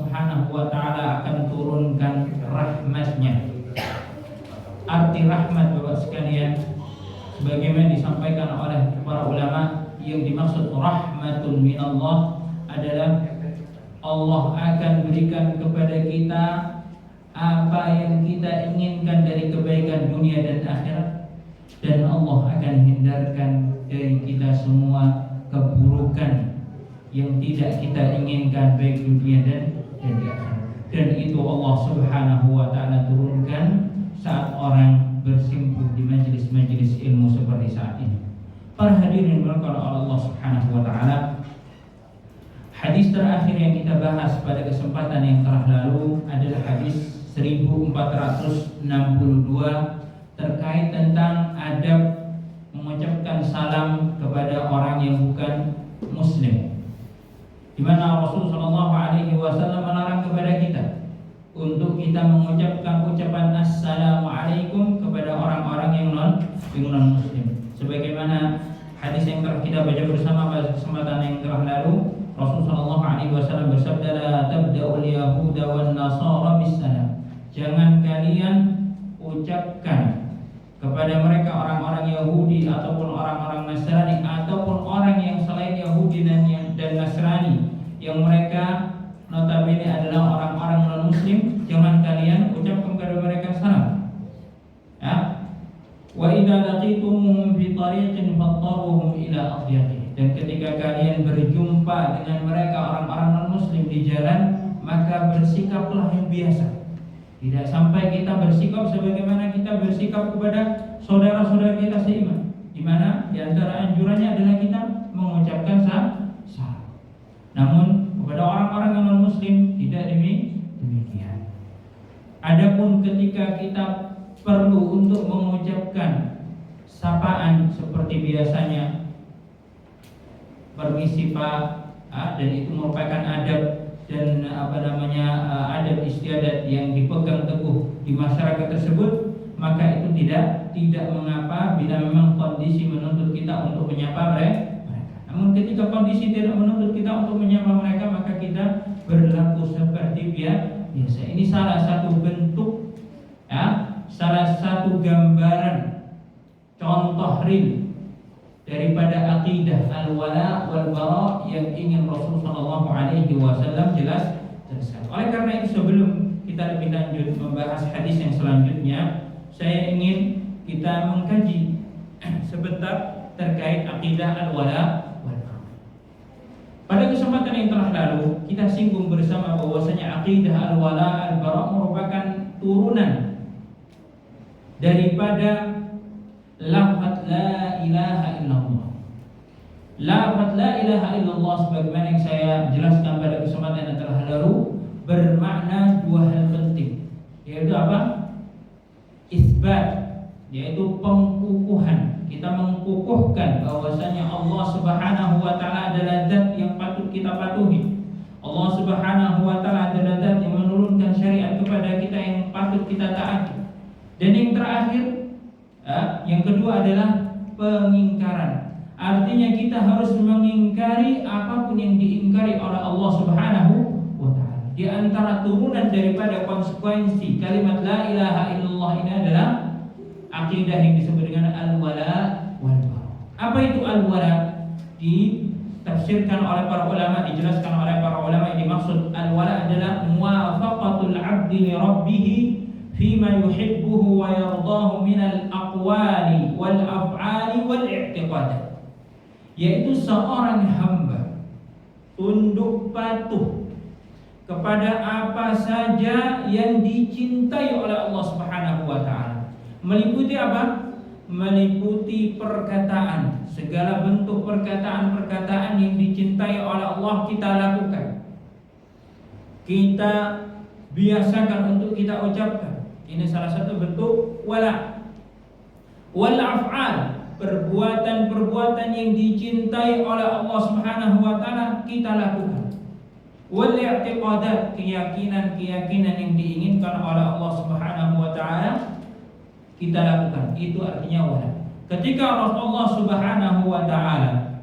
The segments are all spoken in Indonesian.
Subhanahu wa ta'ala akan turunkan rahmatnya. Arti rahmat Bapak sekalian, sebagaimana disampaikan oleh para ulama, yang dimaksud rahmatun minallah adalah Allah akan berikan kepada kita apa yang kita inginkan dari kebaikan dunia dan akhirat, dan Allah akan hindarkan dari kita semua keburukan yang tidak kita inginkan baik dunia dan akhirat. Dan itu Allah Subhanahu wa ta'ala turunkan saat orang bersimpuh di majelis-majelis ilmu seperti saat ini. Para hadirin berkala Allah Subhanahu wa ta'ala, hadis terakhir yang kita bahas pada kesempatan yang telah lalu adalah hadis 1462 terkait tentang adab mengucapkan salam kepada orang yang bukan muslim, di mana Rasulullah SAW melarang kepada kita untuk kita mengucapkan ucapan assalamualaikum kepada orang-orang yang non muslim. Sebagaimana hadis yang telah kita baca bersama pada kesempatan yang telah lalu, Rasulullah SAW bersabda, la tabda'ul yahuda wan nasara bisalam. Jangan kalian ucapkan kepada mereka orang-orang Yahudi ataupun orang-orang Nasrani ataupun orang yang selain Yahudi dan Nasrani yang mereka notabene adalah orang-orang non-muslim, jangan kalian ucapkan kepada mereka salam. Ya. Wa idza laqitumuhum fi tariqin fattaruhum ila adyaqihi. Dan ketika kalian berjumpa dengan mereka orang-orang non-muslim di jalan, maka bersikaplah yang biasa. Tidak sampai kita bersikap sebagaimana kita bersikap kepada saudara-saudara kita seiman, di mana di antara anjurannya adalah kita mengucapkan salam. Namun kepada orang-orang yang non-muslim tidak demikian. Adapun ketika kita perlu untuk mengucapkan sapaan seperti biasanya, permisi Pak, dan itu merupakan adab dan adab istiadat yang dipegang teguh di masyarakat tersebut, maka itu tidak mengapa bila memang kondisi menuntut kita untuk menyapa mereka. Namun ketika kondisi tidak menuntut kita untuk menyapa mereka, maka kita berlaku seperti biasa. Ini salah satu bentuk, salah satu gambaran contoh real daripada aqidah al-wala wal bara yang ingin Rasulullah SAW jelaskan. Oleh karena itu, sebelum kita lebih lanjut membahas hadis yang selanjutnya, saya ingin kita mengkaji sebentar terkait aqidah al-wala wal bara. Pada kesempatan yang telah lalu kita singgung bersama bahwasanya aqidah al-wala al bara merupakan turunan daripada lafaz la ilaha illallah. Lafaz la ilaha illallah sebagaimana yang saya jelaskan pada kesempatan yang telah lalu bermakna dua hal penting, yaitu apa? Isbat, yaitu pengkukuhan. Kita mengkukuhkan bahwasanya Allah Subhanahu wa ta'ala adalah zat yang patut kita patuhi. Allah Subhanahu wa ta'ala adalah zat yang menurunkan syariat kepada kita yang patut kita taati. Dan yang terakhir, yang kedua adalah pengingkaran. Artinya kita harus mengingkari apapun yang diingkari oleh Allah Subhanahu wa ta'ala. Di antara turunan daripada konsekuensi kalimat la ilaha illallah ini adalah akidah yang disebut dengan al-wala wal bara. Apa itu al-wala? Ditafsirkan oleh para ulama, dijelaskan oleh para ulama, yang dimaksud al-wala adalah muwafaqatul 'abdi li rabbih fima yuhibbuhu wa yardahu minal aqwali wal af'ali wal i'tiqadat, yaitu seorang hamba tunduk patuh kepada apa saja yang dicintai oleh Allah Subhanahu wa ta'ala. Meliputi apa? Meliputi perkataan, segala bentuk perkataan-perkataan yang dicintai oleh Allah kita lakukan, kita biasakan untuk kita ucapkan. Ini salah satu bentuk wala. Wal af'al, perbuatan-perbuatan yang dicintai oleh Allah Subhanahu wa ta'ala kita lakukan. Wal i'tiqadat, keyakinan-keyakinan yang diinginkan oleh Allah Subhanahu wa ta'ala kita lakukan. Itu artinya wala. Ketika Rasulullah Subhanahu wa ta'ala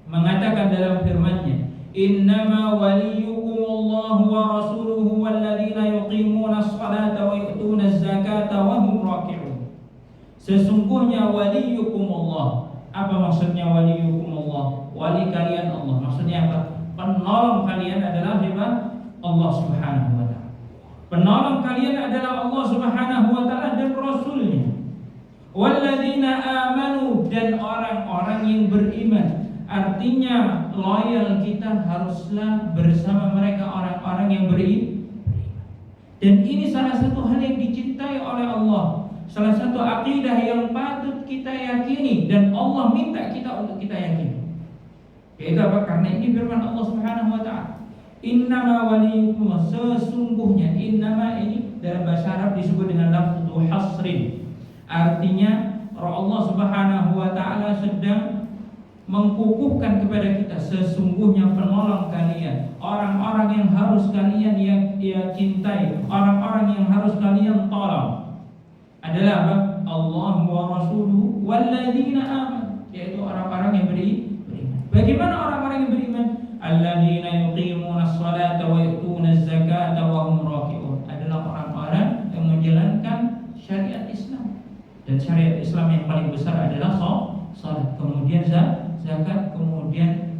mengatakan dalam firman-Nya, innama waliyukum waliyukumullahu wa rasuluhu walladzina yuqimuna as-salata wa yu'tuna az-zakata wa hum raki'un. Sesungguhnya waliyukumullah. Apa maksudnya waliyukumullah? Wali kalian Allah. Maksudnya apa? Penolong kalian adalah siapa? Allah Subhanahu wa taala. Penolong kalian adalah Allah Subhanahu wa taala dan Rasulnya. Walladzina amanu, dan orang-orang yang beriman. Artinya loyal kita haruslah bersama mereka orang-orang yang beriman. Dan ini salah satu hal yang dicintai oleh Allah. Salah satu akidah yang patut kita yakini dan Allah minta kita untuk kita yakini. Yaitu apa? Karena ini firman Allah Subhanahu wa taala. Innama waliyukum, sesungguhnya. Innama ini dalam bahasa Arab disebut dengan lafzu hasrin. Artinya Allah Subhanahu wa taala sedang mengkukuhkan kepada kita, sesungguhnya penolong kalian, orang-orang yang harus kalian cintai, orang-orang yang harus kalian tolong adalah apa? Allah wa rasuluhu walladzina amanu, yaitu orang-orang yang beriman. Bagaimana orang-orang yang beriman? Alladzina yuqimuna as-salata wa yu'tuna az-zakata wa hum raki'un, adalah orang-orang yang menjalankan syariat Islam. Dan syariat Islam yang paling besar adalah salat, kemudian zakat, kemudian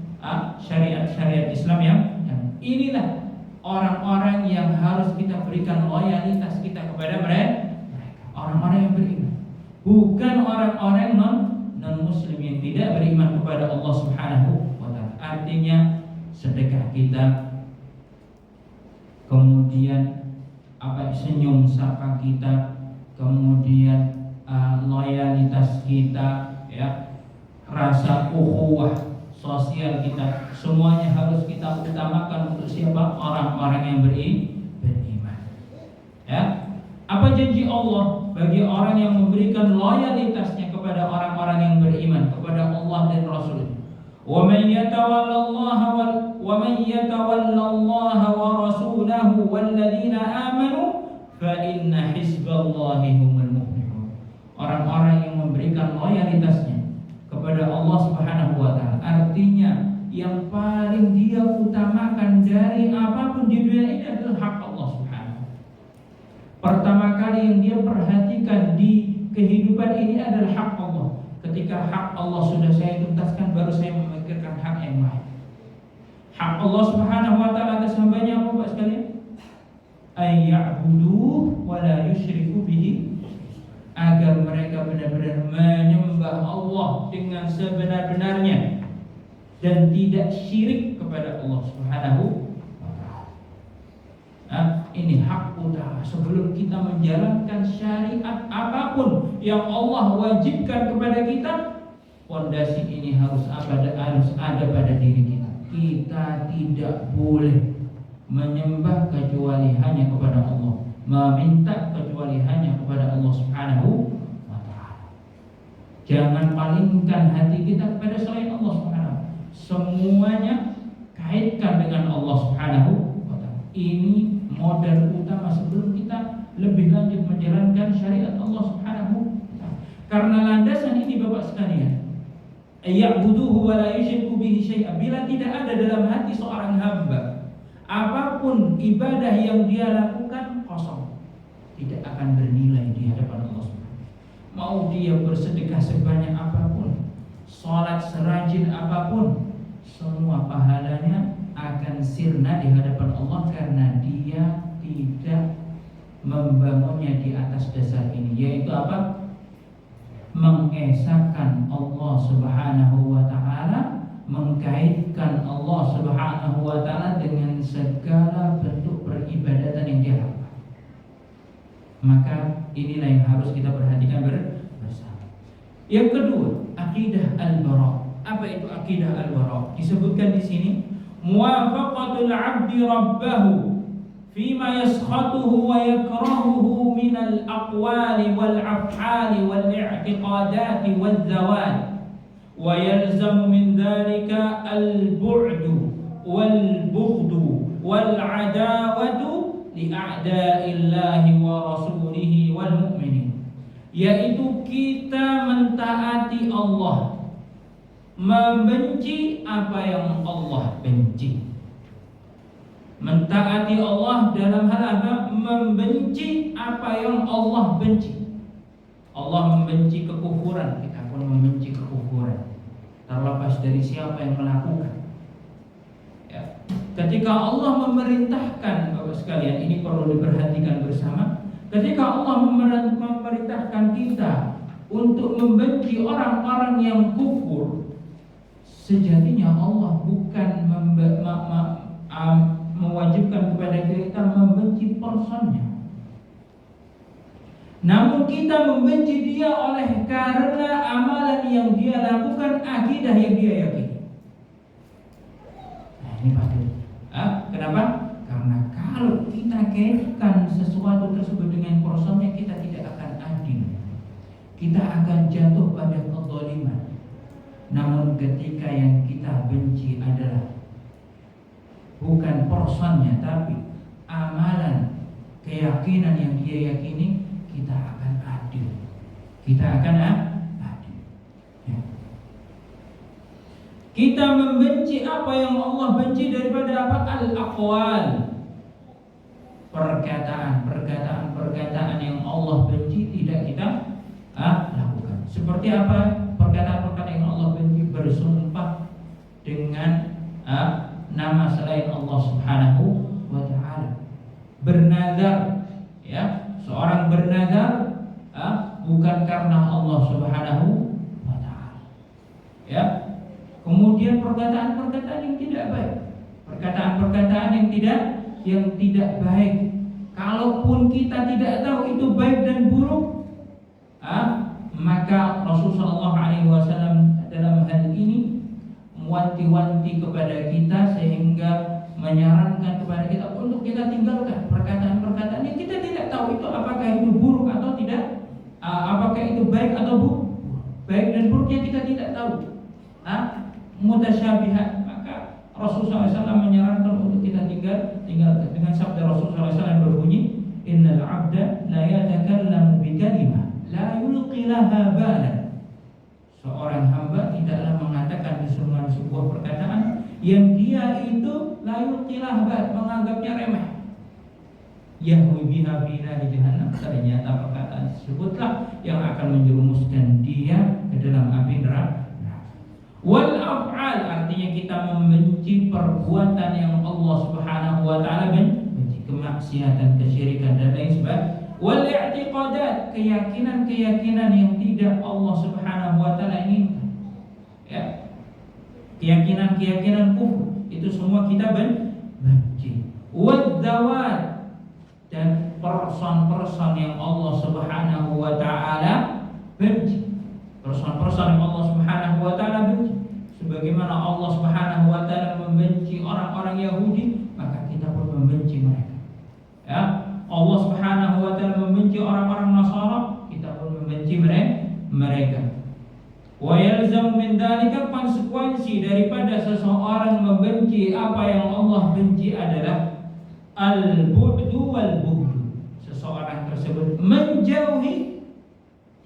syariat Islam yang inilah orang-orang yang harus kita berikan loyalitas kita kepada mereka, orang-orang yang beriman, bukan orang-orang non muslim yang tidak beriman kepada Allah Subhanahu wa taala. Artinya sedekah kita, kemudian senyum sapa kita, kemudian loyalitas kita, ya, rasa ukhuwah sosial kita, semuanya harus kita utamakan untuk siapa? Orang-orang yang beriman. Ya, apa janji Allah bagi orang yang memberikan loyalitasnya kepada orang-orang yang beriman, kepada Allah dan Rasul? Wa man yatawallallaha wa rasulahu walladzina amanu fa inna hizballahi humul muflihun. Orang-orang yang memberikan loyalitasnya kepada Allah Subhanahu wa taala, artinya yang paling dia utamakan dari apapun di dunia ini adalah hak Allah Subhanahu. Pertama kali yang dia perhatikan di kehidupan ini adalah hak Allah. Ketika hak Allah sudah saya tuntaskan, baru saya memikirkan hak yang lain. Hak Allah Subhanahu wa taala atas hambanya apa Pak sekalian? Ayya'budu wa la yusyriku bihi, agar mereka benar-benar menyembah Allah dengan sebenar-benarnya dan tidak syirik kepada Allah Subhanahu wa taala. Ini hak utama sebelum kita menjalankan syariat apapun yang Allah wajibkan kepada kita. Fondasi ini harus ada pada diri kita. Kita tidak boleh menyembah kecuali hanya kepada Allah, meminta kecuali hanya kepada Allah Subhanahu wa taala. Jangan palingkan hati kita kepada selain Allah Subhanahu. Semuanya kaitkan dengan Allah Subhanahu wa taala. Ini modal utama sebelum kita lebih lanjut menjalankan syariat Allah Subhanahu wa taala. Karena landasan ini Bapak sekalian, ya'buduhu wa la yusyriku bihi syai'a, bila tidak ada dalam hati seorang hamba, apapun ibadah yang dia lakukan kosong, tidak akan bernilai di hadapan Allah Subhanahu. Mau dia bersedekah sebanyak apapun, salat serajin apapun, semua pahalanya akan sirna di hadapan Allah karena dia tidak membangunnya di atas dasar ini, yaitu apa? Mengesahkan Allah Subhanahu wa taala, mengkaitkan Allah Subhanahu wa taala dengan segala bentuk peribadatan yang dia lakukan. Maka inilah yang harus kita perhatikan bersama. Yang kedua, akidah al-bara'. Apa itu akidah al-bara'? Disebutkan di sini, muwafaqatul 'abdi rabbahu fima yaskhatuhu wa yakrahuhu minal aqwali wal af'ali wal i'tiqadati wal zawal, wa yalzamu min dhalika al bu'du wal bughdu wal adawatu li a'da'illahi wa rasulihi wal mu'minin, yaitu kita mentaati Allah, membenci apa yang Allah benci, Mentaati Allah dalam hal apa? Membenci apa yang Allah benci. Allah membenci kekufuran, kita pun membenci kekufuran, terlepas dari siapa yang melakukan. Ya. Ketika Allah memerintahkan, Bapak sekalian, ini perlu diperhatikan bersama. Ketika Allah memerintahkan kita untuk membenci orang-orang yang kufur, sejatinya Allah bukan mewajibkan kepada kita membenci personnya. Namun kita membenci dia oleh karena amalan yang dia lakukan, akidah yang dia yakini. Nah, ini pasti. Kenapa? Karena kalau kita kaitkan sesuatu tersebut dengan personnya, kita tidak akan adil. Kita akan jatuh pada kezaliman. Namun ketika yang kita benci adalah bukan personnya, tapi amalan, keyakinan yang dia yakini, kita akan adil. Kita akan adil. Ya. Kita membenci apa yang Allah benci daripada apa? Al-aqwal, perkataan yang Allah benci tidak kita lakukan. Seperti apa perkataan-perkataan yang Allah benci? Bersumpah dengan nama selain Allah Subhanahu wa ta'ala. Bernazar, ya, seorang bernazar bukan karena Allah Subhanahu wa ta'ala. Ya. Kemudian perkataan-perkataan yang tidak baik. Perkataan-perkataan yang tidak baik. Kalaupun kita tidak tahu itu baik dan buruk, maka Rasulullah SAW dalam hal ini mewanti-wanti kepada kita, sehingga menyarankan kepada kita untuk kita tinggalkan perkataan-perkataan yang kita tidak tahu itu apakah itu buruk atau tidak, apakah itu baik atau buruk. Baik dan buruknya kita tidak tahu. Mutasyabihat, maka Rasulullah SAW menyarankan untuk kita tinggalkan dengan sabda Rasulullah SAW yang berbunyi, innal abda la yatakallamu bi kalimah la yulqi laha balan. Seorang hamba tidaklah mengatakan dengan sebuah perkataan yang dia itu la yulqi laha balan, menganggapnya remeh. Yahwi biha bina di jahannam, ternyata perkataan tersebutlah yang akan menjerumuskan dia ke dalam api neraka. Wal af'al, artinya kita membenci perbuatan yang Allah Subhanahu wa ta'ala benci, kemaksiatan, kesyirikan dan lain sebagainya. Wal i'tiqadat, keyakinan-keyakinan yang tidak Allah Subhanahu wa ta'ala inginkan. Ya. Keyakinan-keyakinan kufur, itu semua kita benci. Wal zawat, dan person-person yang Allah Subhanahu wa ta'ala benci. Person-person yang Allah Subhanahu wa ta'ala benci. Sebagaimana Allah Subhanahu wa ta'ala membenci orang-orang Yahudi, maka kita pun membenci mereka. Ya, Allah Subhanahu wa ta'ala membenci orang-orang Nasara, kita pun membenci mereka. Wa yalzamu min dzalika, konsekuensi daripada seseorang membenci apa yang Allah benci adalah al-bu'du wal-bughdu. Seseorang tersebut menjauhi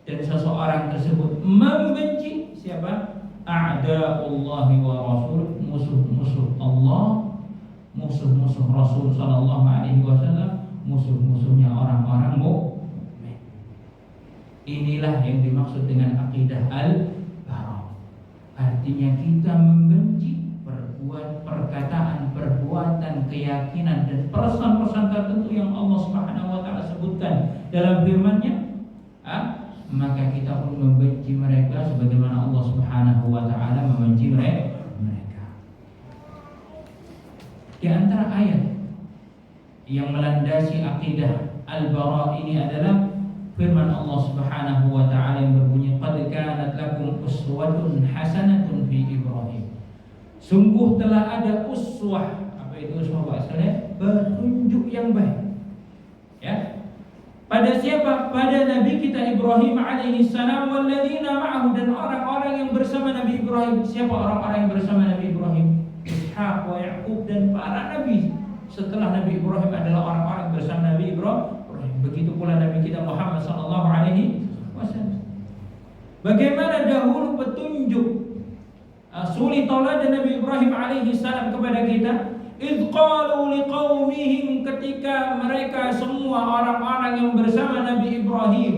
dan seseorang tersebut membenci siapa? A'da'ullahi wa rasul, musuh-musuh Allah, musuh-musuh Rasul sallallahu alaihi wasallam, musuh-musuhnya orang-orang mukmin. Inilah yang dimaksud dengan akidah al-bara'. Artinya kita membenci perkataan, perbuatan, keyakinan dan pesan-pesan tertentu yang Allah Subhanahu wa ta'ala sebutkan dalam firman-Nya, maka kita pun membenci mereka sebagaimana Allah Subhanahu wa ta'ala membenci mereka. Di antara ayat yang melandasi akidah al-bara' ini adalah firman Allah Subhanahu wa ta'ala yang berbunyi, qad kanat lakum uswatun hasanatun fi Ibrahim. Sungguh telah ada uswah. Apa itu uswah bahasanya? Petunjuk yang baik. Ya. Pada siapa? Pada Nabi kita Ibrahim alaihi salam walladzina ma'ahu, dan orang-orang yang bersama Nabi Ibrahim. Siapa orang-orang yang bersama Nabi Ibrahim? Ishaq wa Ya'qub, dan para nabi setelah Nabi Ibrahim adalah orang-orang bersama Nabi Ibrahim. Begitu pula Nabi kita Muhammad sallallahu alaihi wasallam. Bagaimana dahulu petunjuk suri tauladan Nabi Ibrahim alaihi salam kepada kita, idh qalu liqaumihim, ketika mereka semua orang-orang yang bersama Nabi Ibrahim,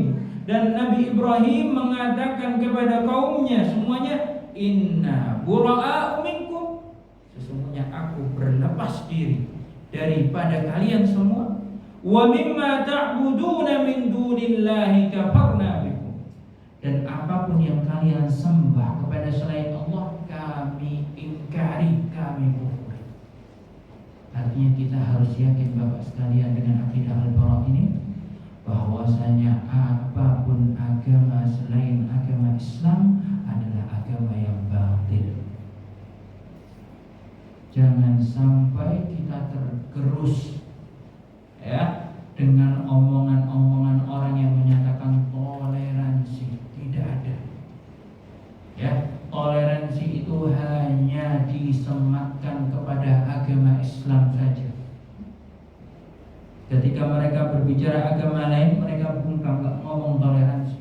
dan Nabi Ibrahim mengatakan kepada kaumnya semuanya, inna bura'a'u minkum, sesungguhnya aku berlepas diri daripada kalian semua, wa mimma ta'buduna min dunillahi kafarna bikum, dan apapun yang kalian sembah kepada selain Allah kami ingkari, kami kufur. Artinya kita harus yakin Bapak sekalian dengan akidah al-bara ini, bahwasanya apapun agama selain agama Islam adalah agama yang batil. Jangan sampai kita tergerus ya dengan omongan-omongan orang yang menyatakan toleransi. Tidak ada. Ya, toleransi itu hanya disematkan kepada agama Islam saja. Ketika mereka berbicara agama lain, mereka bungkam, nggak ngomong toleransi.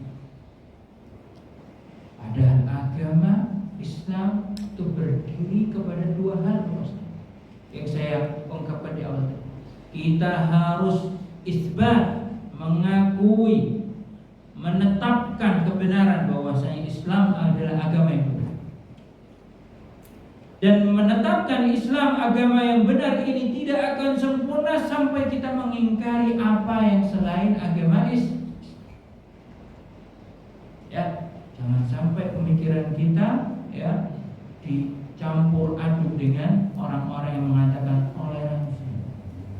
Padahal agama Islam itu berdiri kepada dua hal, yang saya ungkapkan di awal. Kita harus isbat, mengakui, menetapkan kebenaran bahwasanya Islam adalah agama yang benar. Dan menetapkan Islam agama yang benar ini tidak akan sempurna sampai kita mengingkari apa yang selain agama Islam. Ya, jangan sampai pemikiran kita ya dicampur aduk dengan orang-orang yang mengatakan toleransi.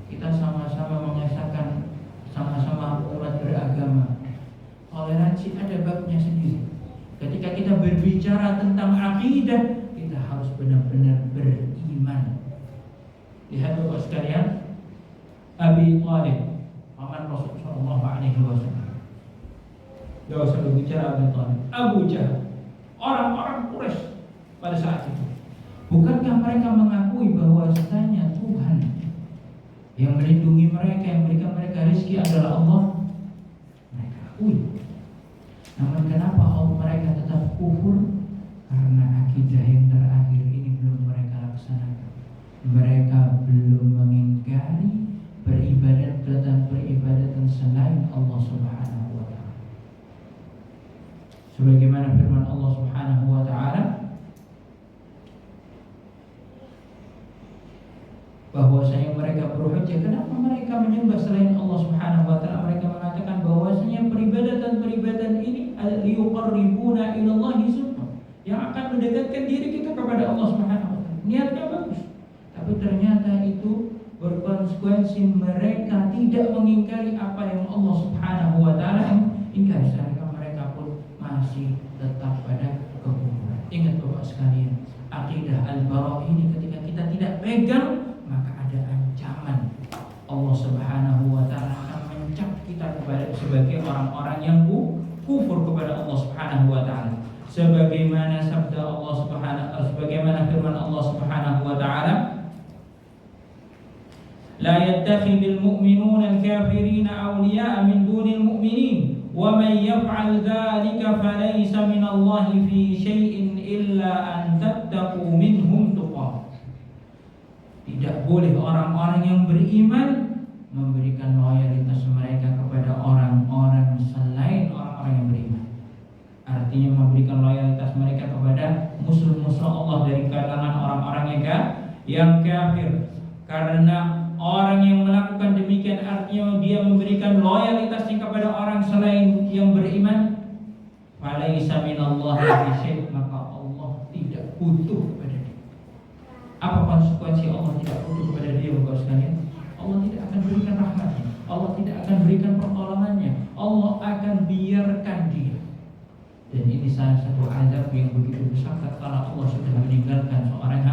Kita sama-sama mengesahkan, sama-sama umat beragama. Toleransi ada babnya sendiri. Ketika kita berbicara tentang akidah, kita harus benar-benar beriman. Lihat Bapak sekalian, Abi Thalib, paman Rasul sallallahu alaihi wasallam. Gak usah berbicara Abi Thalib, Abu Jahal, orang-orang Quraisy pada saat itu. Bukankah mereka mengakui bahwasanya Tuhan yang melindungi mereka, yang memberikan mereka rezeki adalah Allah? Mereka akui. Namun kenapa mereka tetap kufur? Karena akidah yang terakhir ini belum mereka laksanakan. Mereka belum mengingkari peribadatan selain Allah Subhanahu wa ta'ala. Sebagaimana firman Allah Subhanahu wa ta'ala, bahwasanya mereka berhujjah, kenapa mereka menyembah selain Allah Subhanahu wa ta'ala? Mereka mengatakan bahwasanya peribadatan ini liyuqarribuna ilallahi zulfa, yang akan mendekatkan diri kita kepada Allah Subhanahu wa ta'ala. Niatnya bagus, tapi ternyata itu berkonsekuensi mereka tidak mengingkari apa yang Allah Subhanahu wa ta'ala ingkari, sedangkan mereka pun masih tetap pada kekufuran. Ingat Bapak sekalian, akidah al-bara ini ketika kita tidak pegang, maka ada ancaman Allah Subhanahu wa ta'ala akan mencap kita sebagai orang-orang yang kufur kepada Allah Subhanahu wa ta'ala. Sebagaimana sabda Allah Subhanahu, sebagaimana firman Allah Subhanahu wa ta'ala, la yattakhidul mu'minuna al-kafirina awliya'a min dunil mu'minin wa man yaf'al dzalika falaysa minallahi fi syai'in illa an tattaqu minhum tuqah. Tidak boleh orang-orang yang beriman memberikan loyalitas mereka kepada orang-orang selain orang-orang yang beriman. Artinya memberikan loyalitas mereka kepada musuh-musuh Allah dari kalangan orang-orang yang kafir. Karena orang yang melakukan demikian artinya dia memberikan loyalitasnya kepada orang selain yang beriman. Falaisa minallahi fi syai', maka Allah tidak butuh kepada dia. Apa konsekuensi Allah tidak butuh kepada dia, Bapak sekalian? Allah tidak akan berikan rahmatnya, Allah tidak akan berikan pertolongannya, Allah akan biarkan dia. Dan ini salah satu azab yang begitu besar tatkala Allah sudah meninggalkan seorang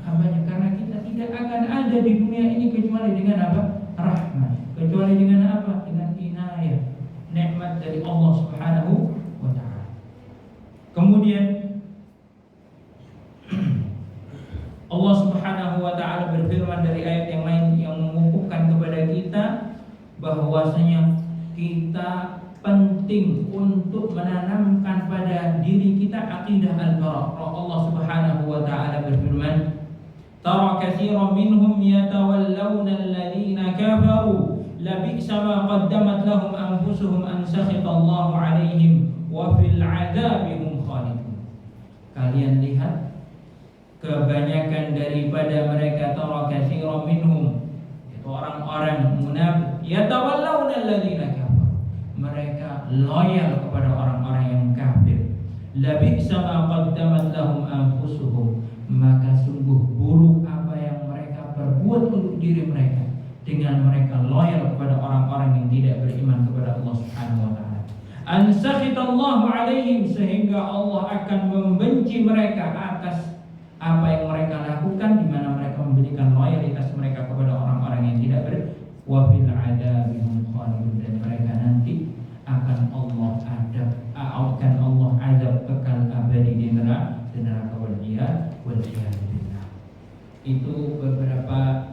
hambanya. Karena kita tidak akan ada di dunia ini kecuali dengan apa? Rahmat. Kecuali dengan apa? Dengan inayah, nikmat dari Allah Subhanahu wa ta'ala. Kemudian Allah Subhanahu wa ta'ala berfirman dari ayat yang lain yang mengukuhkan kepada kita bahwasanya kita penting untuk menanamkan pada diri kita akidah al-bara'. Allah Subhanahu wa ta'ala berfirman, Tara katsiran minhum yatawallawna alladhina kafaru labi'sa ma qaddamat lahum anfusuhum an sakhita Allahu 'alaihim wa fil 'adzabi hum khalidun. Kalian lihat kebanyakan daripada mereka, tara katsiran minhum, itu orang-orang munafik, yatawallawna alladhina kafaru, mereka loyal kepada orang-orang yang kafir. Labi'sa ma qaddamat lahum anfusuhum, maka sungguh buruk apa yang mereka perbuat untuk diri mereka dengan mereka loyal kepada orang-orang yang tidak beriman kepada Allah Subhanahu wa taala. An sakhitallahu alaihim, sehingga Allah akan membenci mereka atas apa yang mereka lakukan, di mana mereka memberikan loyalitas mereka kepada orang-orang yang tidak beriman. Wa fil adabi hum khalidun, dan mereka nanti akan Allah azab kekal abadi di neraka wal-iyad. Itu beberapa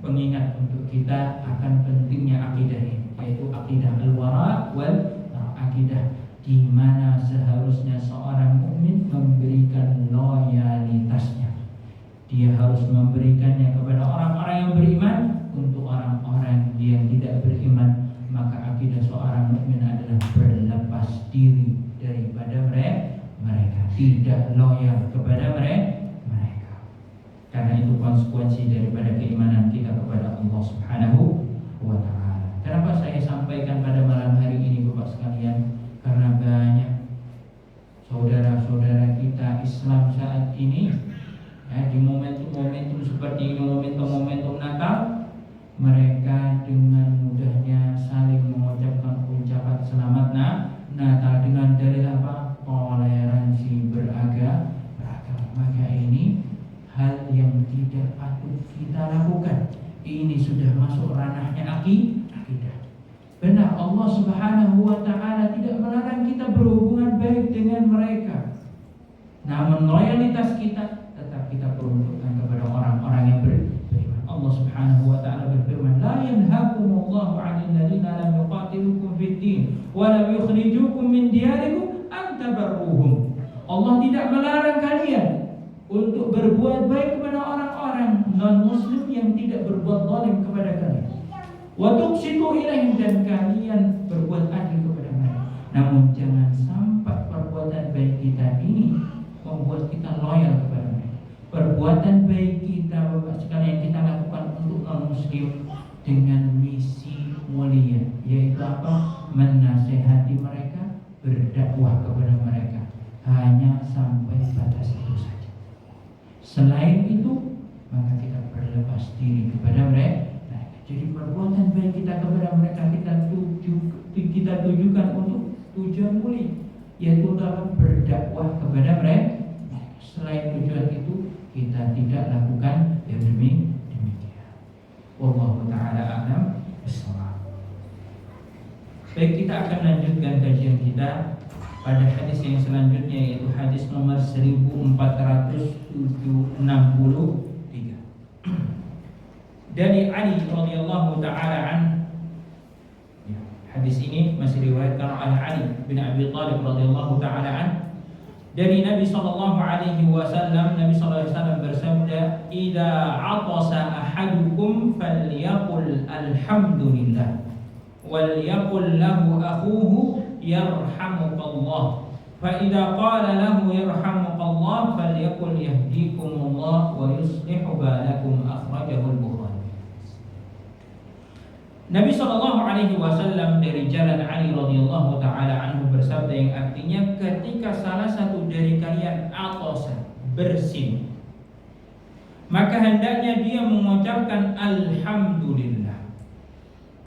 pengingat untuk kita akan pentingnya akidah ini, yaitu akidah al-wara wal akidah di mana seharusnya seorang mukmin memberikan loyalitasnya. Dia harus memberikannya kepada orang-orang yang beriman. Untuk orang-orang yang tidak beriman, maka akidah seorang mukmin adalah berlepas diri daripada mereka, tidak loyal kepada mereka. Karena itu konsekuensi daripada keimanan kita kepada Allah Subhanahu wa taala. Kenapa saya sampaikan pada malam hari ini, Bapak sekalian? Karena banyak saudara-saudara kita Islam saat ini, di momentum-momentum seperti ini, momentum Natal, mereka dengan mudahnya saling mengucapkan ucapan selamat Natal dengan dalil apa? Toleransi beragama. Maka ini hal yang tidak patut kita lakukan. Ini sudah masuk ranahnya akidah. Benar, Allah Subhanahu wa taala tidak melarang kita berhubungan baik dengan mereka. Namun loyalitas kita tetap kita peruntukkan kepada orang-orang yang beriman. Allah Subhanahu wa taala berfirman, la yanhaakumullahu 'anil ladzina lam yuqatilukum fid din wa lam yukhrijukum min diyarikum an tabarruhum. Allah tidak melarang kalian untuk berbuat baik kepada orang-orang non-muslim yang tidak berbuat zalim kepada kalian. Wa tuqsitu ilaihim, dan kalian berbuat adil kepada mereka. Namun jangan sampai perbuatan baik kita ini membuat kita loyal kepada mereka. Perbuatan baik kita, Bapak sekalian, yang kita lakukan untuk non-muslim dengan misi mulia, yaitu apa? Menasehati mereka, berdakwah kepada mereka. Hanya sampai batas itu saja. Selain itu, maka kita berlepas diri kepada mereka. Jadi perbuatan baik kita kepada mereka kita tujukan untuk tujuan mulia, yaitu dalam berdakwah kepada mereka. Selain tujuan itu, kita tidak lakukan yang demikian. Wallahu ta'ala a'lam bishawab. Baik, kita akan lanjutkan kajian kita pada hadis yang selanjutnya, yaitu hadis nomor 1463. Dari Ali radhiyallahu ta'ala an. Hadis ini masih diriwayatkan oleh Ali bin Abi Thalib radhiyallahu ta'ala an. Dari Nabi sallallahu alaihi wasallam, Nabi sallallahu alaihi wasallam bersabda, "Idza 'atasa ahadukum falyaqul alhamdulillah wal yaqul lahu akhuhu yarhamukallah. Fa idza qala lahu yarhamukallah falyaqul yahdikumullah wa yuslihu balakum." Akhrajahu al-Bukhari. Nabi sallallahu alaihi wasallam dari jalan Ali radhiyallahu taala anhu bersabda, yang artinya ketika salah satu dari kalian atosa, bersin, maka hendaknya dia mengucapkan alhamdulillah.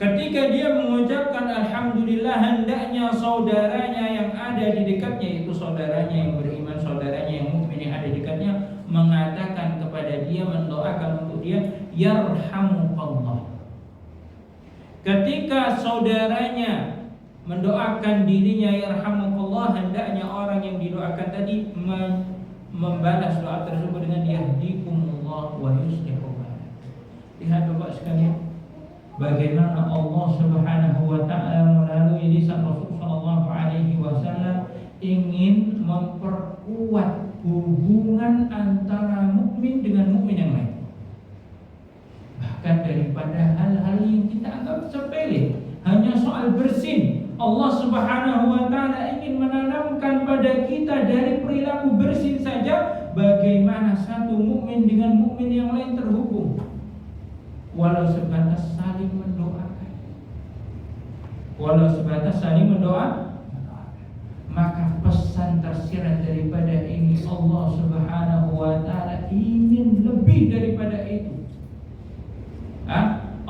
Ketika dia mengucapkan alhamdulillah, hendaknya saudaranya yang ada di dekatnya, yaitu saudaranya yang beriman, saudaranya yang mukmin yang ada di dekatnya, mengatakan kepada dia, mendoakan untuk dia, yarhamukallah. Ketika saudaranya mendoakan dirinya yarhamukallah, hendaknya orang yang didoakan tadi membalas doa tersebut dengan yahdikumullah wa yuslihu balakum. Lihat Bapak sekalian, bagaimana Allah Subhanahu wa taala melalui lisan Rasul sallallahu alaihi wasallam ingin memperkuat hubungan antara mukmin dengan mukmin sepele, hanya soal bersin. Allah Subhanahu wa taala ingin menanamkan pada kita dari perilaku bersin saja bagaimana satu mukmin dengan mukmin yang lain terhubung. Walau sebatas saling mendoakan. Walau sebatas saling mendoakan. Maka pesan tersirat daripada ini, Allah Subhanahu wa taala ingin lebih daripada itu.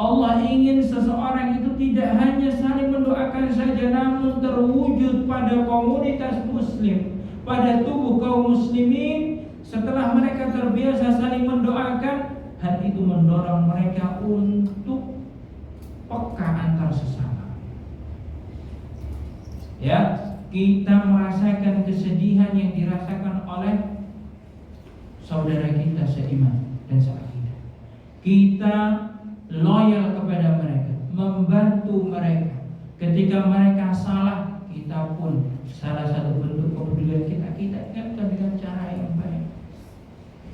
Allah ingin seseorang itu tidak hanya saling mendoakan saja, namun terwujud pada komunitas muslim, pada tubuh kaum muslimin. Setelah mereka terbiasa saling mendoakan, hal itu mendorong mereka untuk peka antar sesama. Ya, kita merasakan kesedihan yang dirasakan oleh saudara kita seiman dan seakidah. Kita loyal kepada mereka, membantu mereka. Ketika mereka salah, kita pun salah satu bentuk kepedulian kita ingatkan dengan cara yang baik.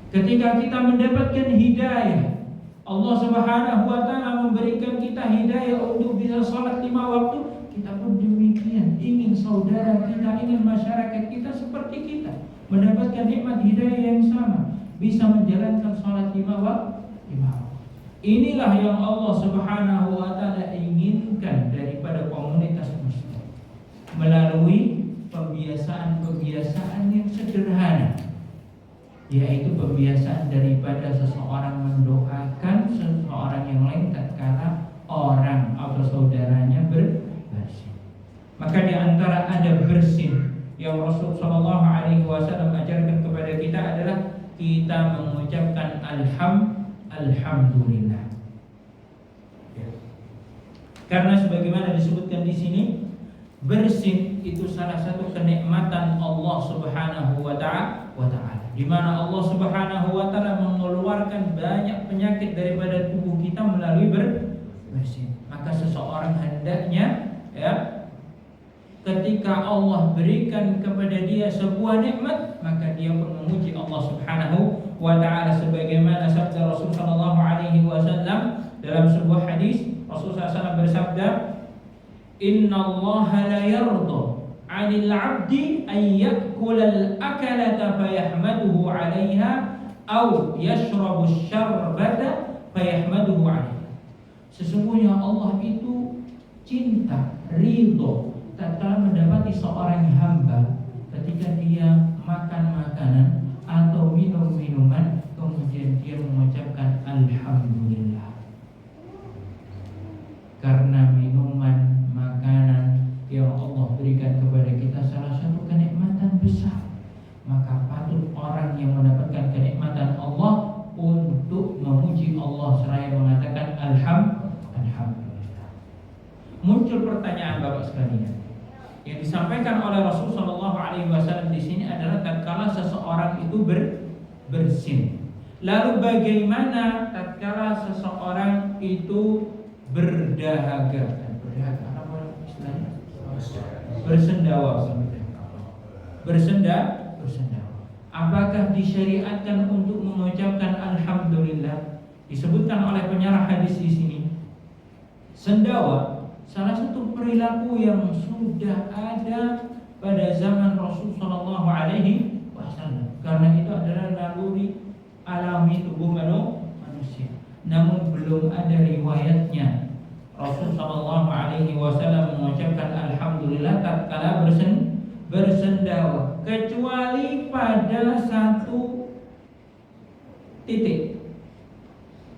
Ketika kita mendapatkan hidayah, Allah Subhanahu wa taala memberikan kita hidayah untuk bisa sholat 5 waktu, kita pun demikian ingin saudara kita, ingin masyarakat kita seperti kita mendapatkan nikmat hidayah yang sama, bisa menjalankan sholat 5 waktu. Inilah yang Allah Subhanahu wa taala inginkan daripada komunitas muslim melalui pembiasaan-pembiasaan yang sederhana, yaitu pembiasaan daripada seseorang mendoakan seseorang yang lain tatkala orang atau saudaranya bersin. Maka di antara ada bersin yang Rasul sallallahu alaihi wasallam ajarkan kepada kita adalah kita mengucapkan alhamdulillah. Karena sebagaimana disebutkan di sini, bersin itu salah satu kenikmatan Allah Subhanahu wa taala, di mana Allah Subhanahu wa taala mengeluarkan banyak penyakit daripada tubuh kita melalui bersin. Maka seseorang hendaknya, ya, ketika Allah berikan kepada dia sebuah nikmat, maka dia pun memuji Allah Subhanahu wa taala sebagaimana sabda Rasul sallallahu alaihi wasallam dalam sebuah hadis. Rasul SAW bersabda, Innallaha la yarda 'anil 'abdi an ya'kula al-akalata fayahmaduhu 'alayha aw yashrabu asy-syarbata fayahmaduhu 'alayha. Sesungguhnya Allah itu cinta, ridho tatkala mendapati seorang hamba ketika dia makan makanan atau minum minuman kemudian dia mengucapkan alhamdulillah. Karena minuman, makanan yang Allah berikan kepada kita salah satu kenikmatan besar, maka patut orang yang mendapatkan kenikmatan Allah untuk memuji Allah seraya mengatakan alhamdulillah. Muncul pertanyaan Bapak sekalian, yang disampaikan oleh Rasul sallallahu alaihi wasallam di sini adalah tatkala seseorang itu bersin. Lalu bagaimana tatkala seseorang itu berdahaga apa istilahnya? Bersendawa. Apakah disyariatkan untuk mengucapkan alhamdulillah? Disebutkan oleh penyarah hadis di sini. Sendawa salah satu perilaku yang sudah ada pada zaman Rasul sallallahu alaihi wasallam. Karena itu adalah naluri alami tubuh manusia. Namun belum ada riwayatnya Rasul sallallahu alaihi wasallam mengucapkan alhamdulillah tatkala bersendawa, kecuali pada satu titik.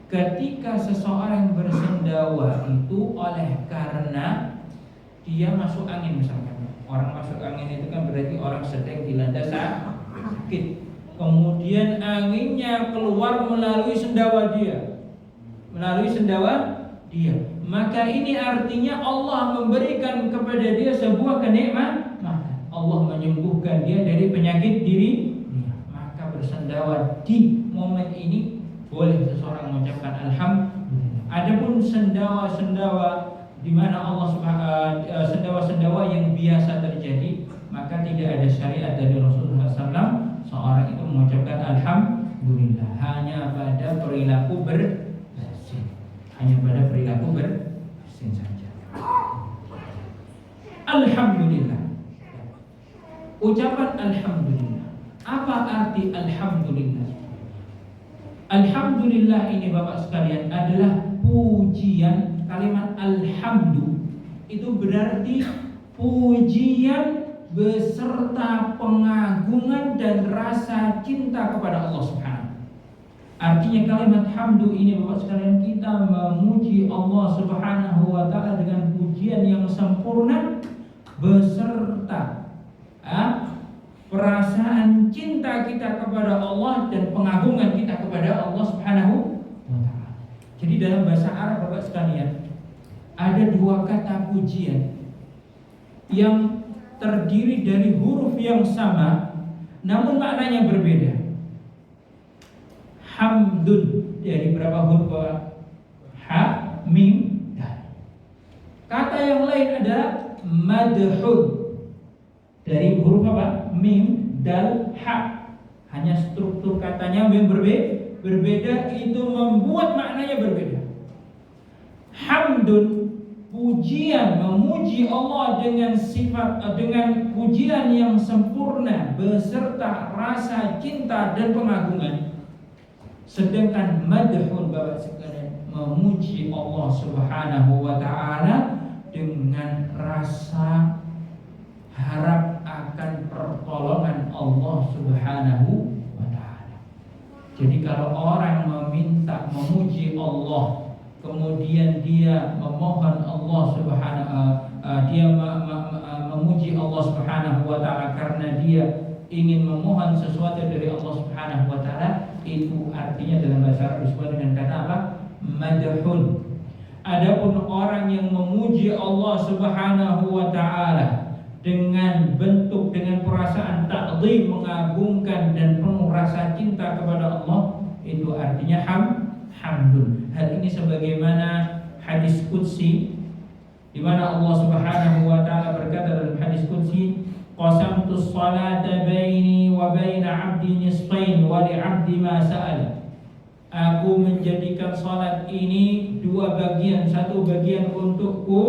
Ketika seseorang bersendawa itu oleh karena dia masuk angin misalkan. Orang masuk angin itu kan berarti orang sedang dilanda sakit. Kemudian anginnya keluar melalui sendawa dia. Maka ini artinya Allah memberikan kepada dia sebuah kenikmatan. Allah menyembuhkan dia dari penyakit diri. Maka bersendawa di momen ini boleh seseorang mengucapkan alhamdulillah. Adapun sendawa di mana sendawa yang biasa terjadi, maka tidak ada syariat dari Rasulullah SAW seorang itu mengucapkan alhamdulillah. Hanya pada perilaku bersin. Sin saja. Alhamdulillah. Ucapan alhamdulillah. Apa arti alhamdulillah? Alhamdulillah ini Bapak sekalian adalah pujian. Kalimat alhamdu itu berarti pujian beserta pengagungan dan rasa cinta kepada Allah Subhanahu. Artinya kalimat hamdu ini Bapak sekalian, kita memuji Allah Subhanahu wa taala dengan pujian yang sempurna beserta perasaan cinta kita kepada Allah dan pengagungan kita kepada Allah Subhanahu wa taala. Jadi dalam bahasa Arab Bapak sekalian, ada dua kata pujian yang terdiri dari huruf yang sama namun maknanya berbeda. Hamdun dari berapa huruf? Ha, mim, dal. Kata yang lain adalah madhun dari huruf apa? Mim, dal, ha. Hanya struktur katanya yang berbeda, itu membuat maknanya berbeda. Hamdun, pujian, memuji Allah dengan sifat, dengan pujian yang sempurna beserta rasa cinta dan pengagungan. Sedangkan madhun Bapak sekalian, memuji Allah Subhanahu wa taala dengan rasa harap akan pertolongan Allah Subhanahu wa taala. Jadi kalau orang meminta memuji Allah, kemudian dia memohon Allah memuji Allah Subhanahu wa taala karena dia ingin memohon sesuatu dari Allah Subhanahu wa taala, itu artinya dalam bahasa Arab disebut dengan kata apa? Madhun. Adapun orang yang memuji Allah Subhanahu wa taala dengan bentuk, dengan perasaan ta'zim, mengagungkan dan penuh rasa cinta kepada Allah, itu artinya hamdun. Hal ini sebagaimana hadis qudsi di mana Allah Subhanahu wa taala berkata dalam hadis qudsi, qasamtu sholata baini wa baina 'abdi nisfain wa li 'abdi ma sa'al. Aku menjadikan salat ini dua bagian, satu bagian untukku,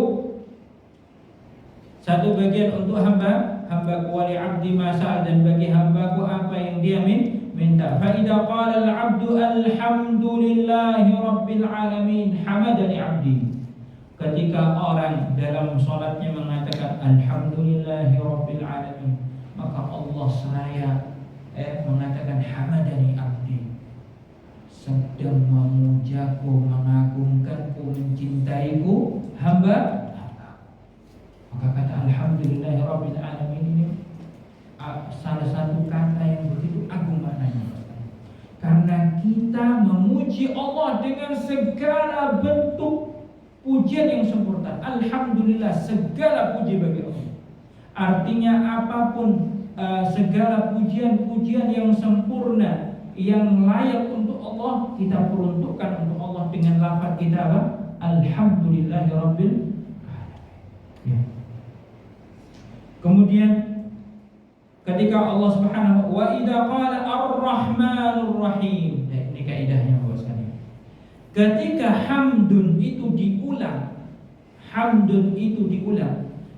satu bagian untuk hambaku, wa li 'abdi ma sa'al, dan bagi hambaku apa yang dia minta. Fa idza qala al-'abdu alhamdulillahi rabbil alamin hamadani 'abdi. Ketika orang dalam salatnya mengatakan alhamdulillahi rabbil alamin, maka Allah seraya mengatakan hamadani 'abdi, sedang memujaku, mengagungkanku, mencintaiku hamba. Maka kata alhamdulillahi rabbil alamin ini salah satu kata yang begitu agung maknanya, karena kita memuji Allah dengan segala bentuk pujian yang sempurna. Alhamdulillah, segala puji bagi Allah. Artinya apapun segala pujian-pujian yang sempurna, yang layak untuk Allah, kita peruntukkan untuk Allah dengan lafaz kita apa? Alhamdulillahirabbil alamin. Kemudian ketika Allah Subhanahu wa idza qala ar-rahmanur rahim. Nah, ini kaidahnya Bapak sekalian. Ketika hamdun itu diulang,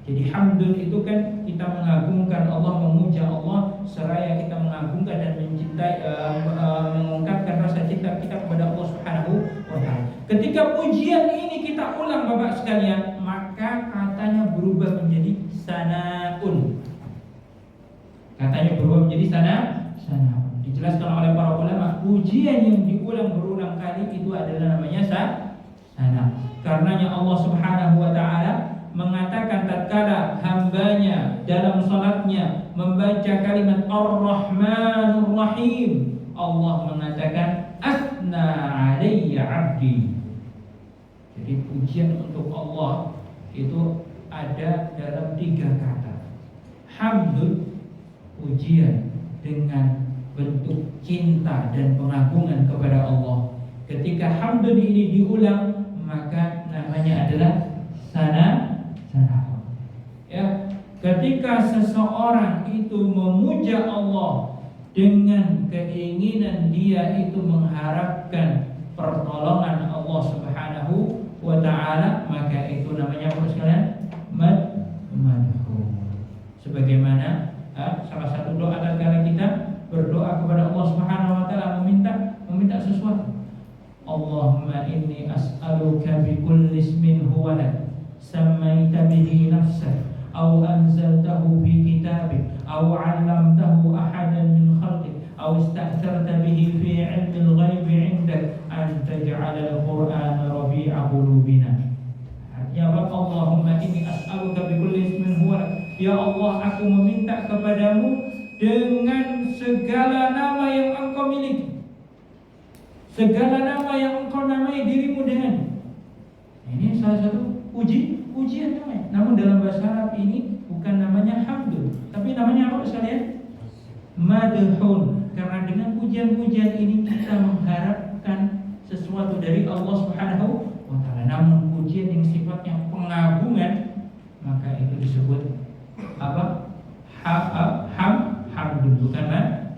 jadi hamdun itu kan kita mengagungkan Allah, memuja Allah, seraya kita mengagungkan dan mencintai, mengungkapkan rasa cinta kita kepada Allah Subhanahu wa taala. Ketika pujian ini kita ulang Bapak sekalian, maka katanya berubah menjadi sanaun. Katanya berubah menjadi sanaun. Dijelaskan oleh para ulama, pujian yang diulang berulang kali itu adalah namanya sana. Karenanya Allah Subhanahu wa taala mengatakan tatkala hambanya dalam salatnya membaca kalimat Ar-Rahmanur Rahim, Allah mengatakan asna alayya 'abdi. Jadi pujian untuk Allah itu ada dalam tiga kata. Hamdun, pujian dengan bentuk cinta dan pengagungan kepada Allah. Ketika hamdun ini diulang, maka namanya adalah sana. Ya, ketika seseorang itu memuja Allah dengan keinginan dia itu mengharapkan pertolongan Allah Subhanahu wa taala, maka maka itu namanya apa sekalian? Madhum. Sebagaimana salah satu doa tatkala kita berdoa kepada Allah Subhanahu wa taala meminta sesuatu. Allahumma inni as'aluka bi kulli ismin huwa lak sammaita bihi nafsak aw anzaltahu fi kitabik aw 'allamtahu ahadan min khalqik aw ista'tharta bihi fi 'ilmi al-ghaib 'indak an taj'ala al-Qur'ana rabi'a qulubina. Ya Allahumma inni as'aluka bi kulli ismin huwa lak. Ya Allah, aku meminta kepadamu dengan segala nama yang Engkau miliki, segala nama yang Engkau namai dirimu dengan. Ini salah satu pujian namanya. Namun dalam bahasa Arab ini bukan namanya hamdul, tapi namanya apa sekalian? Madhun. Karena dengan pujian-pujian ini kita mengharapkan sesuatu dari Allah Subhanahu wa taala. Namun pujian yang sifatnya pengagungan, maka itu disebut apa? Hamdun, bukan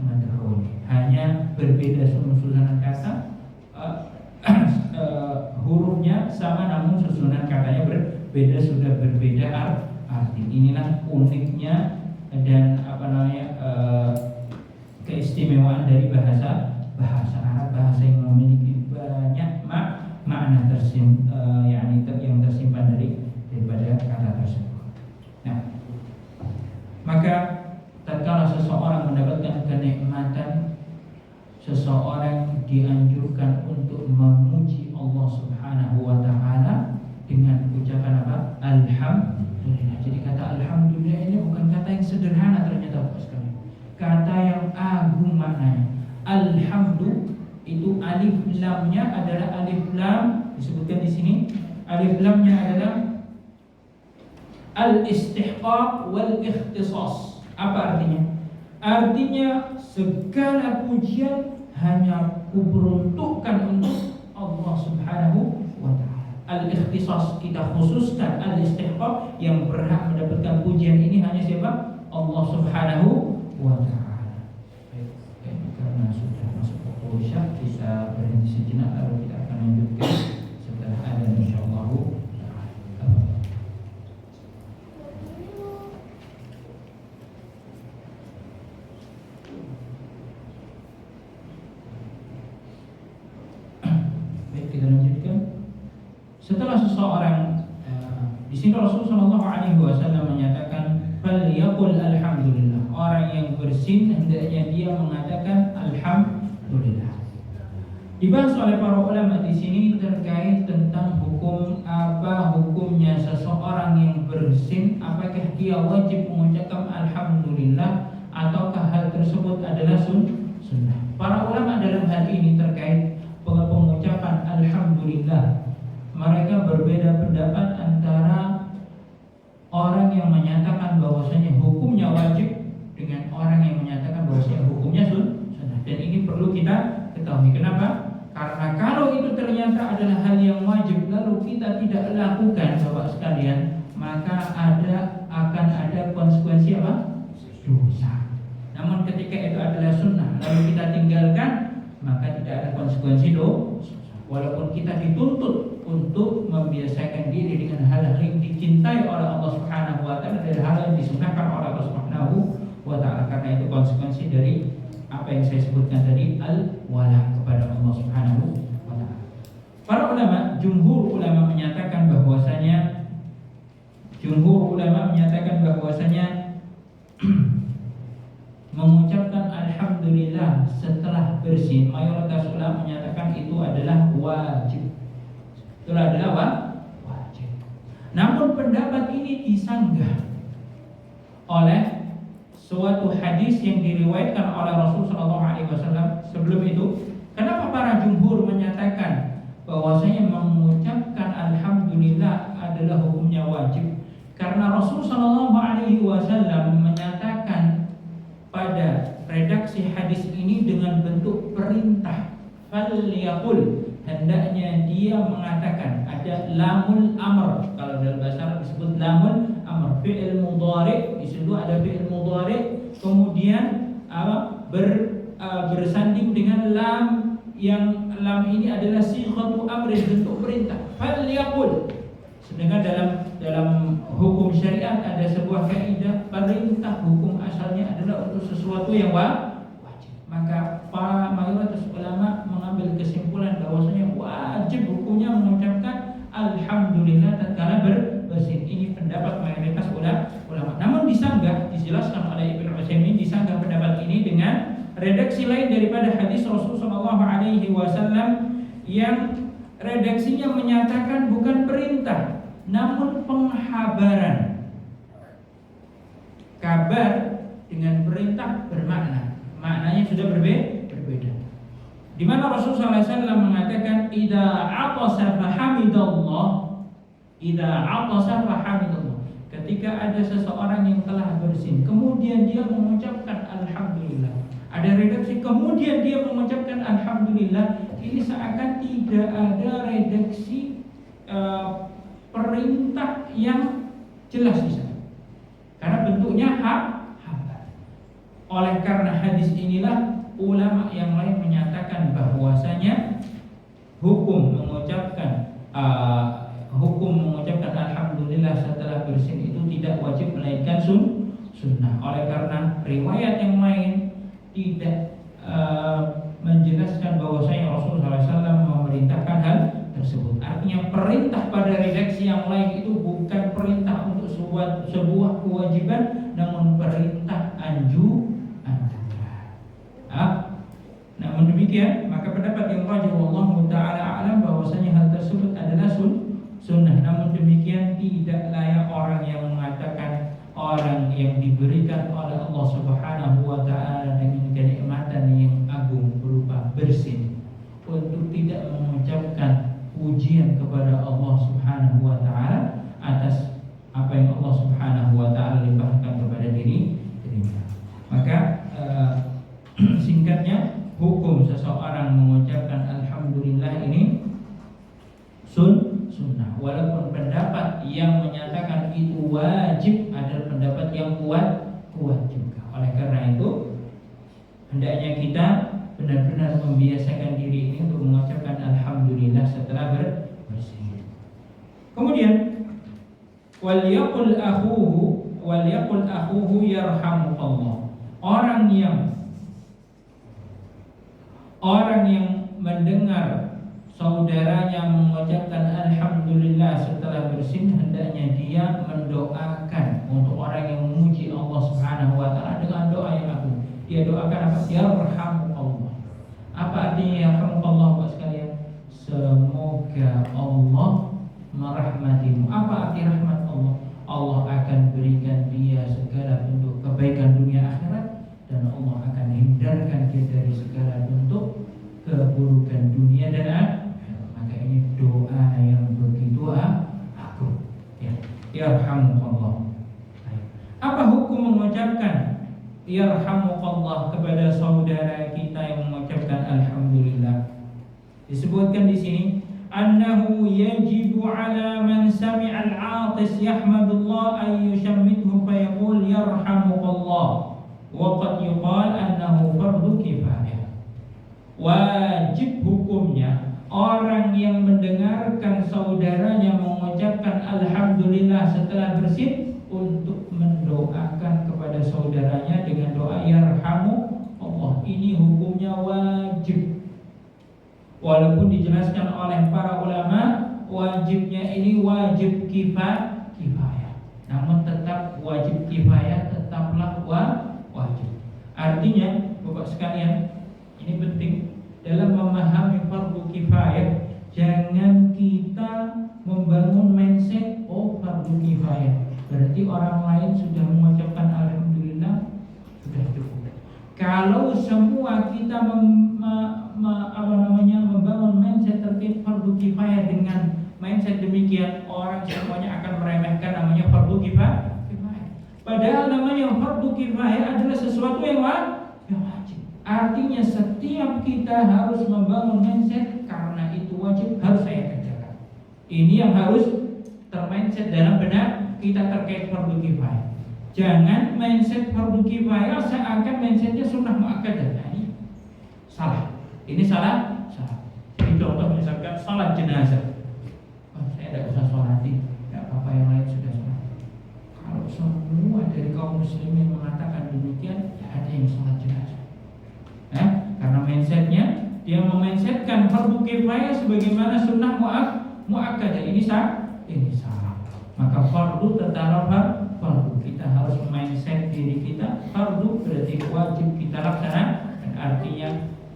madhun. Hanya berbeda susunan kata, hurufnya sama namun susunan katanya berbeda, sudah berbeda arti. Inilah uniknya dan keistimewaan dari bahasa Arab, bahasa yang memiliki banyak makna yang tersimpan daripada kata tersebut. Nah, maka tatkala seseorang mendapatkan kenikmatan, seseorang dianjurkan untuk memuji Allah Subhanahu wa taala dengan ucapan apa? Alhamdulillah. Jadi kata alhamdulillah ini bukan kata yang sederhana ternyata, Bapak sekalian. Kata yang agung maknanya. Alhamdu itu alif lamnya adalah alif lam, disebutkan di sini. Alif lamnya adalah al-istihqaq wal ikhtisas. Apa artinya? Artinya segala pujian hanya kuperuntukkan untuk Allah Subhanahu wa taala. Al-ikhtisas, kita khususkan. Al-istihqaq, yang berhak mendapatkan pujian ini hanya siapa? Allah Subhanahu wa taala. Karena sudah masuk waktu Isya, kita berhenti sejenak lalu kita akan lanjutkan setelah adzan insyaallah. Kita lanjutkan. Setelah seseorang di sini Rasulullah SAW menyatakan falyaqul alhamdulillah. Orang yang bersin hendaknya dia mengatakan alhamdulillah. Dibahas oleh para ulama di sini terkait tentang hukumnya seseorang yang bersin, apakah dia wajib mengucapkan alhamdulillah ataukah hal tersebut adalah sunnah. Para ulama dalam hal ini terkait pengucapan alhamdulillah, mereka berbeda pendapat antara orang yang menyatakan bahwasanya hukumnya wajib dengan orang yang menyatakan bahwasanya hukumnya sunnah. Dan ini perlu kita ketahui. Kenapa? Karena kalau itu ternyata adalah hal yang wajib lalu kita tidak lakukan, Bapak sekalian, maka akan ada konsekuensi apa? Dosa. Namun ketika itu adalah sunnah lalu kita tinggalkan, maka tidak ada konsekuensi dosa. Walaupun kita dituntut untuk membiasakan diri dengan hal-hal yang dicintai oleh Allah Subhanahu wa taala dan hal yang disunahkan oleh Allah Subhanahu wa taala, karena itu konsekuensi dari apa yang saya sebutkan tadi, al-wala kepada Allah Subhanahu wa taala. Para ulama, jumhur ulama menyatakan bahwasanya mengucapkan alhamdulillah setelah bersin, mayoritas ulama menyatakan itu adalah wajib. Itu adalah wajib. Namun pendapat ini disanggah oleh suatu hadis yang diriwayatkan oleh Rasulullah SAW. Sebelum itu, kenapa para jumhur menyatakan bahwasanya mengucapkan alhamdulillah adalah hukumnya wajib? Karena Rasulullah SAW menyatakan pada redaksi hadis ini dengan bentuk perintah. Falyaqul, hendaknya dia mengatakan. Ada lamul amr, kalau dalam bahasa Arab disebut lamul amr, fi'il mudhari. Di situ ada fi'il mudhari, kemudian bersanding dengan lam, yang lam ini adalah sighatu amr, bentuk perintah. Falyaqul, Sedangkan dalam hukum syariat ada sebuah kaidah, perintah hukum asalnya adalah untuk sesuatu yang wajib. Maka para mayoritas ulama mengambil kesimpulan bahwasanya wajib hukumnya mengucapkan alhamdulillah tatkala bersin. Ini pendapat mayoritas ulama. Namun disanggah, dijelaskan oleh Ibnu Utsaimin, disanggah pendapat ini dengan redaksi lain daripada hadis Rasulullah SAW yang redaksinya menyatakan bukan perintah, namun penghabaran. Kabar dengan perintah bermakna, maknanya sudah berbeda. Di mana Rasulullah SAW mengatakan, "Idza aqasa fahamidallah, idza aqasa fahamidallah." Ketika ada seseorang yang telah bersin, kemudian dia mengucapkan alhamdulillah. Ada redaksi kemudian dia mengucapkan alhamdulillah, ini seakan tidak ada redaksi perintah yang jelas di sana. Karena bentuknya habar. Oleh karena hadis inilah ulama yang lain menyatakan bahwasanya hukum mengucapkan alhamdulillah setelah bersin itu tidak wajib melainkan sunnah. Oleh karena riwayat yang lain tidak menjelaskan bahwasanya Rasulullah SAW memerintahkan hal tersebut. Artinya perintah pada redaksi yang lain itu bukan perintah untuk sebuah kewajiban, namun perintah anjuran. Namun demikian, maka pendapat yang rajih wallahu taala alam bahwasanya hal tersebut adalah sunnah. Namun demikian tidak layak orang yang mengatakan orang yang diberikan oleh Allah Subhanahu wa taala dengan kenikmatan yang agung berupa bersin untuk tidak mengucapkan pujian kepada Allah Subhanahu wa taala atas apa yang Allah Subhanahu wa taala limpahkan kepada dirinya. Maka singkatnya, hukum seseorang mengucapkan alhamdulillah ini sunnah. Walaupun pendapat yang menyatakan itu wajib adalah pendapat yang kuat juga. Oleh karena itu hendaknya kita benar-benar membiasakan diri ini untuk mengucapkan alhamdulillah setelah bersin. Kemudian walyaqul akhuhu yarhamukallah. Orang yang mendengar saudaranya mengucapkan alhamdulillah setelah bersin, hendaknya dia mendoakan untuk orang yang memuji Allah Subhanahu wa taala dengan doa yang agung. Dia doakan apa? Yarhamukallah. Apa artinya yarhamukallah Bapak sekalian? Semoga Allah merahmatimu. Apa arti rahmat Allah? Allah akan berikan dia segala bentuk kebaikan dunia akhirat, dan Allah akan hindarkan dia dari segala bentuk keburukan dunia dan akhirat. Maka ini doa yang begitu agung. Yarhamukallah. Apa hukum mengucapkan yarhamukallah kepada saudara kita yang mengucapkan alhamdulillah? Disebutkan di sini, annahu yajibu ala man sami'a al-'atis yahmadullah ay yushammithu fa yaqul yarhamukallah. Wa qad yuqal annahu fardu kifayah. Wajib hukumnya orang yang mendengarkan saudaranya mengucapkan alhamdulillah setelah bersin untuk mendoakan kepada saudaranya dengan doa yarhamu Allah. Ini hukumnya wajib. Walaupun dijelaskan oleh para ulama wajibnya ini wajib kifayah, namun tetap wajib kifayah tetaplah wajib. Artinya Bapak sekalian, ini penting dalam memahami fardu kifayah. Jangan kita membangun mindset fardu kifayah berarti orang lain sudah mengucapkan alhamdulillah sudah cukup. Kalau semua kita membangun mindset terkait fardu kifayah dengan mindset demikian, orang semuanya akan meremehkan namanya fardu kifayah. Padahal namanya fardu kifayah adalah sesuatu yang wajib. Artinya setiap kita harus membangun mindset karena itu wajib, harus saya kerjakan. Ini yang harus termindset dalam benak kita terkait fardu kifayah. Jangan mindset fardu kifayah seakan mindsetnya sunnah muakkadah. Nah, ini salah. Ini salah. Jadi contoh misalkan salat jenazah. Saya tidak usah sholatin. muslimin mengatakan demikian, ya ada yang sholat jenazah. Karena mindsetnya dia memindsetkan fardu kifayah sebagaimana sunnah muakkadah. Ini salah. Maka fardu tetap fardu. Kita harus mindset diri kita fardu berarti wajib kita laksanakan. Dan artinya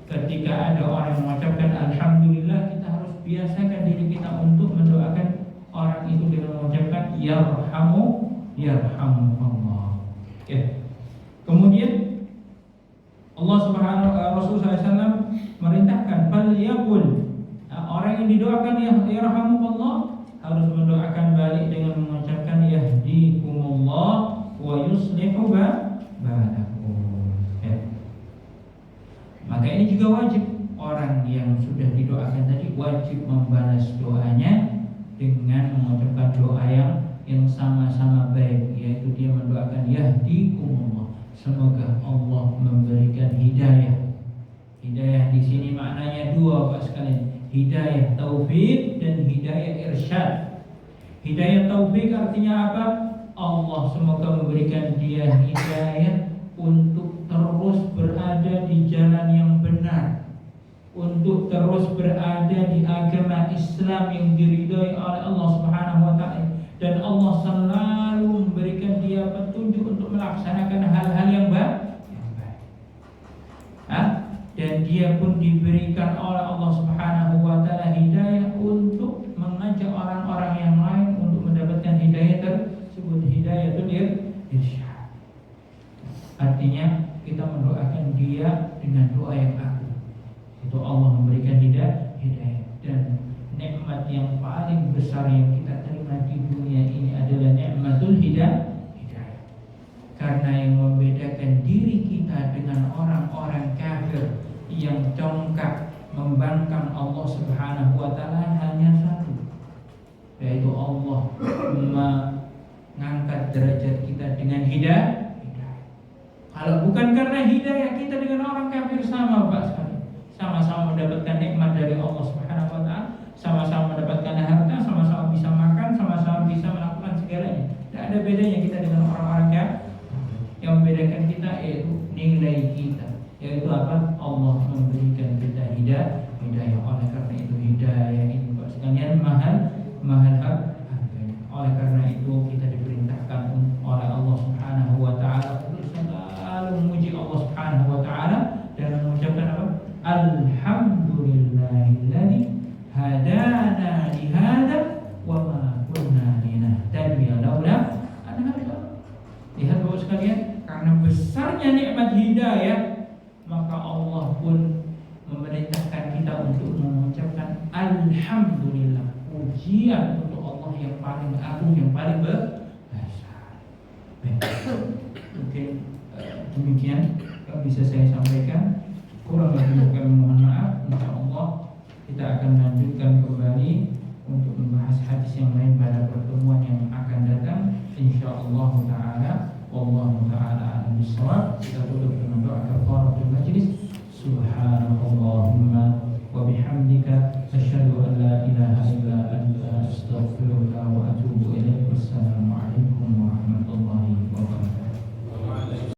ketika ada orang yang mengucapkan alhamdulillah, kita harus biasakan diri kita untuk mendoakan orang itu dengan mengucapkan yarhamukallah. Kemudian Allah Subhanahu Rasulullah SAW merintahkan falyaqul, orang yang didoakan yarhamukallah harus mendoakan balik dengan mengucapkan yahdikumullah wa yuslihu balakum. Maka ini juga wajib, orang yang sudah didoakan tadi wajib membalas doanya dengan mengucapkan doa yang sama-sama baik, yaitu dia mendoakan yahdikumullah, semoga Allah memberikan hidayah. Hidayah di sini maknanya dua, Pak sekalian. Hidayah taufik dan hidayah irsyad. Hidayah taufik artinya apa? Allah semoga memberikan dia hidayah untuk terus berada di jalan yang benar, untuk terus berada di agama Islam yang diridhai oleh Allah Subhanahu wa taala, dan Allah selalu memberikan dia petunjuk untuk melaksanakan hal-hal yang baik. Dan dia pun diberikan oleh Allah Subhanahu wa taala hidayah untuk mengajak orang-orang yang lain untuk mendapatkan hidayah tersebut, hidayatul irsyad. Artinya kita mendoakan dia dengan doa yang agung. Itu Allah memberikan hidayah, dan nikmat yang paling besar yang kita terima di dunia ini adalah nikmatul hidayah. Karena yang membedakan diri kita dengan orang-orang kafir yang congkak membangkang Allah Subhanahu wa taala hanya satu, yaitu Allah mengangkat derajat kita dengan hidayah. Kalau bukan karena hidayah, kita dengan orang kafir sama, Pak sekali. Sama-sama mendapatkan nikmat dari Allah Subhanahu wa taala, sama-sama mendapatkan harta, sama-sama bisa makan, sama-sama bisa melakukan segalanya. Tidak ada bedanya kita dengan orang-orang kafir. Yang membedakan kita yaitu nilai kita, yaitu apa? Allah memberikan kita hidayah. Oleh karena itu hidayah ini, Pak sekalian, mahal harganya. Oleh karena itu kita diperintahkan oleh Allah Subhanahu wa taala untuk selalu memuji Allah Subhanahu wa taala dan mengucapkan apa? Alhamdulillahilladzi hadana li hada wa ma kunna linahtadiya laula an hadana. Lihat Bapak sekalian, karena besarnya nikmat hidayah, maka Allah pun memerintahkan kita untuk mengucapkan alhamdulillah, pujian untuk Allah yang paling agung, yang paling besar. Mungkin demikian yang bisa saya sampaikan. Kurang lebih kami mohon maaf. Insyaallah kita akan lanjutkan kembali untuk membahas hadis yang lain pada pertemuan yang akan datang. Insyaallah taala. Wallahu taala a'lam bishawab. Kita tutup